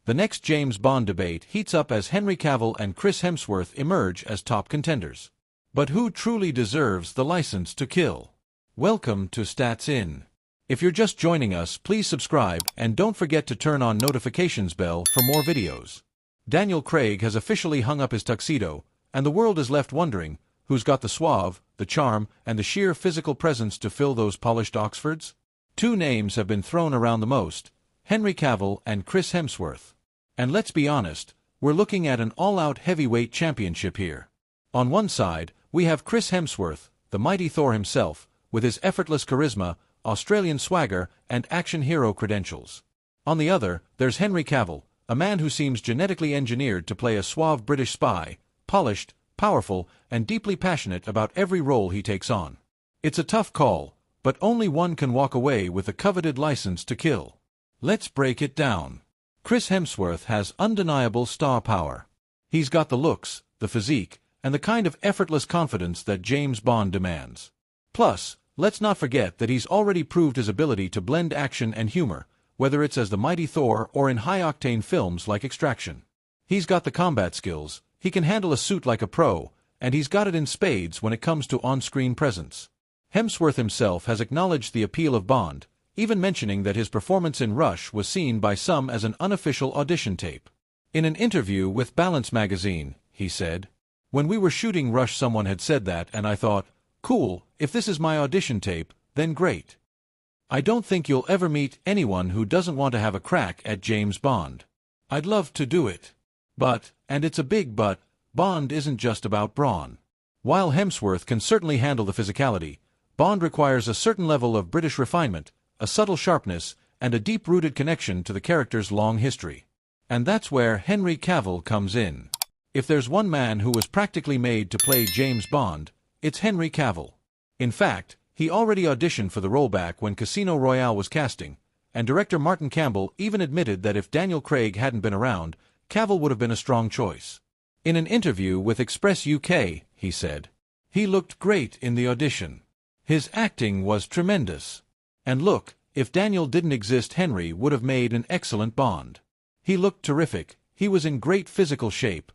The next James Bond debate heats up as Henry Cavill and Chris Hemsworth emerge as top contenders. But who truly deserves the license to kill? Welcome to Stats In. If you're just joining us, please subscribe and don't forget to turn on notifications bell for more videos. Daniel Craig has officially hung up his tuxedo, and the world is left wondering, who's got the suave, the charm, and the sheer physical presence to fill those polished Oxfords? Two names have been thrown around the most, Henry Cavill and Chris Hemsworth. And let's be honest, we're looking at an all-out heavyweight championship here. On one side, we have Chris Hemsworth, the mighty Thor himself, with his effortless charisma, Australian swagger, and action hero credentials. On the other, there's Henry Cavill, a man who seems genetically engineered to play a suave British spy, polished, powerful, and deeply passionate about every role he takes on. It's a tough call, but only one can walk away with the coveted license to kill. Let's break it down. Chris Hemsworth has undeniable star power. He's got the looks, the physique, and the kind of effortless confidence that James Bond demands. Plus, let's not forget that he's already proved his ability to blend action and humor, whether it's as the mighty Thor or in high-octane films like Extraction. He's got the combat skills, he can handle a suit like a pro, and he's got it in spades when it comes to on-screen presence. Hemsworth himself has acknowledged the appeal of Bond, even mentioning that his performance in Rush was seen by some as an unofficial audition tape. In an interview with Balance magazine, he said, "When we were shooting Rush, someone had said that, and I thought, cool, if this is my audition tape, then great. I don't think you'll ever meet anyone who doesn't want to have a crack at James Bond. I'd love to do it. But, and it's a big but, Bond isn't just about brawn. While Hemsworth can certainly handle the physicality, Bond requires a certain level of British refinement, a subtle sharpness, and a deep-rooted connection to the character's long history. And that's where Henry Cavill comes in. If there's one man who was practically made to play James Bond, it's Henry Cavill. In fact, he already auditioned for the role back when Casino Royale was casting, and director Martin Campbell even admitted that if Daniel Craig hadn't been around, Cavill would have been a strong choice. In an interview with Express UK, he said, "He looked great in the audition. His acting was tremendous. And look, if Daniel didn't exist, Henry would have made an excellent Bond. He looked terrific, he was in great physical shape.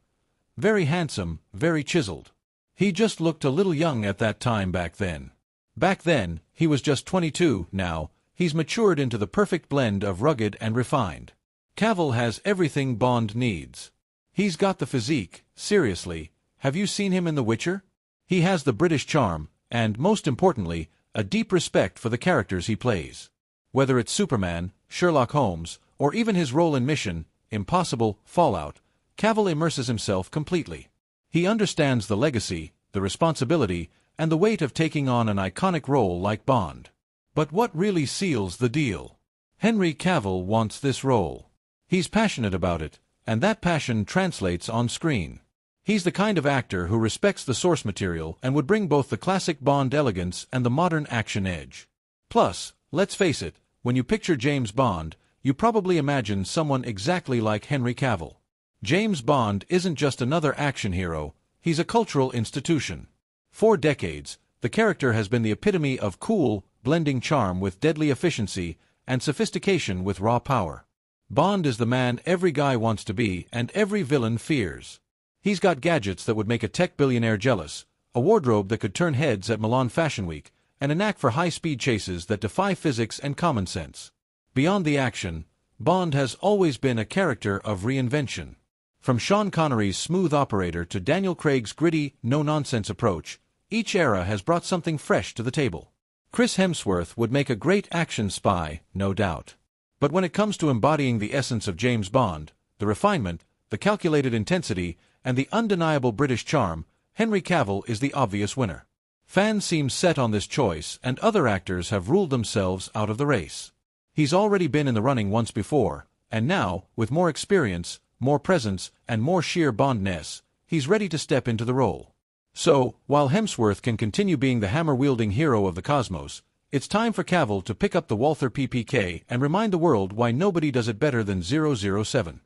Very handsome, very chiseled. He just looked a little young at that time back then. Back then, he was just 22, now, he's matured into the perfect blend of rugged and refined. Cavill has everything Bond needs. He's got the physique, seriously, have you seen him in The Witcher? He has the British charm, and, most importantly, a deep respect for the characters he plays. Whether it's Superman, Sherlock Holmes, or even his role in Mission Impossible, Fallout, Cavill immerses himself completely. He understands the legacy, the responsibility, and the weight of taking on an iconic role like Bond. But what really seals the deal? Henry Cavill wants this role. He's passionate about it, and that passion translates on screen. He's the kind of actor who respects the source material and would bring both the classic Bond elegance and the modern action edge. Plus, let's face it, when you picture James Bond, you probably imagine someone exactly like Henry Cavill. James Bond isn't just another action hero, he's a cultural institution. For decades, the character has been the epitome of cool, blending charm with deadly efficiency and sophistication with raw power. Bond is the man every guy wants to be and every villain fears. He's got gadgets that would make a tech billionaire jealous, a wardrobe that could turn heads at Milan Fashion Week, and a knack for high-speed chases that defy physics and common sense. Beyond the action, Bond has always been a character of reinvention. From Sean Connery's smooth operator to Daniel Craig's gritty, no-nonsense approach, each era has brought something fresh to the table. Chris Hemsworth would make a great action spy, no doubt. But when it comes to embodying the essence of James Bond, the refinement, the calculated intensity, and the undeniable British charm, Henry Cavill is the obvious winner. Fans seem set on this choice, and other actors have ruled themselves out of the race. He's already been in the running once before, and now, with more experience, more presence, and more sheer Bondness, he's ready to step into the role. So, while Hemsworth can continue being the hammer-wielding hero of the cosmos, it's time for Cavill to pick up the Walther PPK and remind the world why nobody does it better than 007.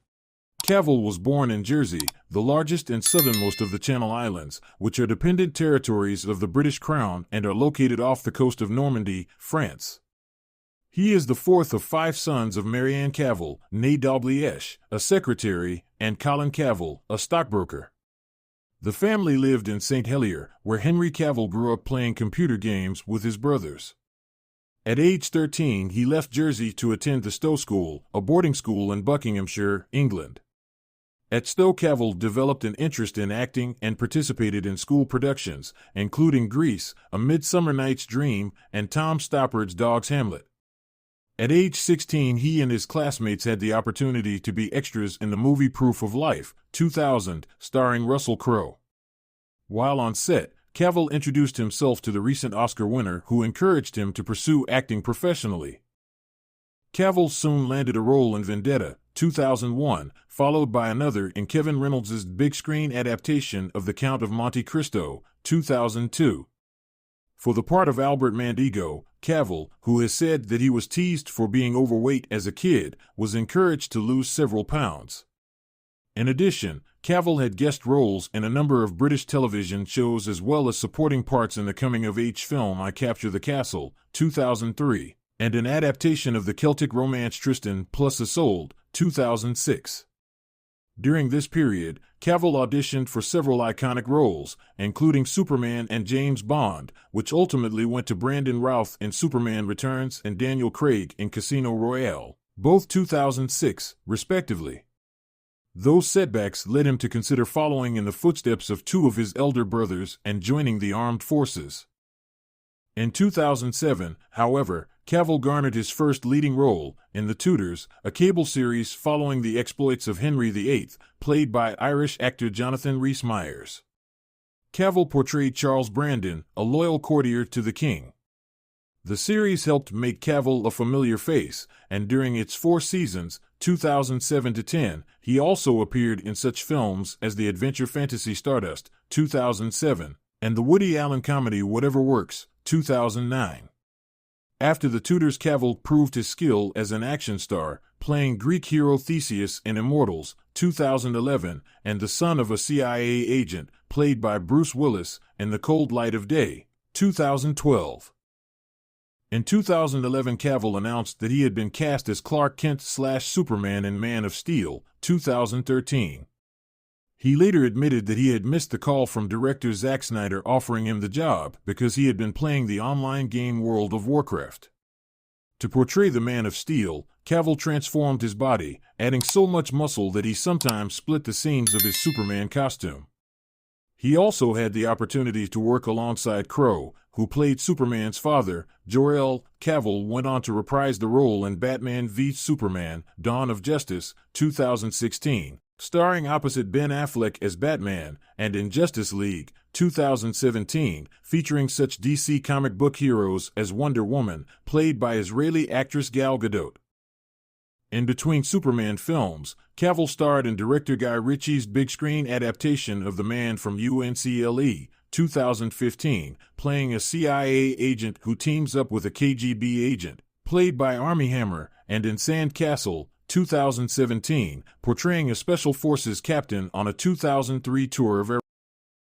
Cavill was born in Jersey, the largest and southernmost of the Channel Islands, which are dependent territories of the British Crown and are located off the coast of Normandy, France. He is the fourth of 5 sons of Marianne Cavill, née Dalglish, a secretary, and Colin Cavill, a stockbroker. The family lived in St. Helier, where Henry Cavill grew up playing computer games with his brothers. At age 13, he left Jersey to attend the Stowe School, a boarding school in Buckinghamshire, England. At Stowe, Cavill developed an interest in acting and participated in school productions, including Grease, A Midsummer Night's Dream, and Tom Stoppard's Dog's Hamlet. At age 16, he and his classmates had the opportunity to be extras in the movie Proof of Life, 2000, starring Russell Crowe. While on set, Cavill introduced himself to the recent Oscar winner, who encouraged him to pursue acting professionally. Cavill soon landed a role in Vendetta, 2001, followed by another in Kevin Reynolds' big-screen adaptation of The Count of Monte Cristo, 2002. For the part of Albert Mandigo, Cavill, who has said that he was teased for being overweight as a kid, was encouraged to lose several pounds. In addition, Cavill had guest roles in a number of British television shows as well as supporting parts in the coming-of-age film I Capture the Castle, 2003, and an adaptation of the Celtic romance Tristan plus Isolde, 2006. During this period, Cavill auditioned for several iconic roles, including Superman and James Bond, which ultimately went to Brandon Routh in Superman Returns and Daniel Craig in Casino Royale, both 2006, respectively. Those setbacks led him to consider following in the footsteps of 2 of his elder brothers and joining the armed forces. In 2007, however, Cavill garnered his first leading role in The Tudors, a cable series following the exploits of Henry VIII, played by Irish actor Jonathan Rhys-Meyers. Cavill portrayed Charles Brandon, a loyal courtier to the king. The series helped make Cavill a familiar face, and during its 4 seasons, 2007 to 10, he also appeared in such films as the adventure fantasy Stardust, 2007, and the Woody Allen comedy Whatever Works, 2009. After The Tudors, Cavill proved his skill as an action star, playing Greek hero Theseus in Immortals, 2011, and the son of a CIA agent, played by Bruce Willis, in The Cold Light of Day, 2012. In 2011, Cavill announced that he had been cast as Clark Kent/Superman in Man of Steel, 2013. He later admitted that he had missed the call from director Zack Snyder offering him the job because he had been playing the online game World of Warcraft. To portray the Man of Steel, Cavill transformed his body, adding so much muscle that he sometimes split the seams of his Superman costume. He also had the opportunity to work alongside Crowe, who played Superman's father. Jor-El. Cavill went on to reprise the role in Batman v Superman, Dawn of Justice, 2016, starring opposite Ben Affleck as Batman, and in Justice League, 2017, featuring such DC comic book heroes as Wonder Woman, played by Israeli actress Gal Gadot. In between Superman films, Cavill starred in director Guy Ritchie's big-screen adaptation of The Man from UNCLE, 2015, playing a CIA agent who teams up with a KGB agent, played by Armie Hammer, and in Sandcastle, 2017, portraying a Special Forces captain on a 2003 tour of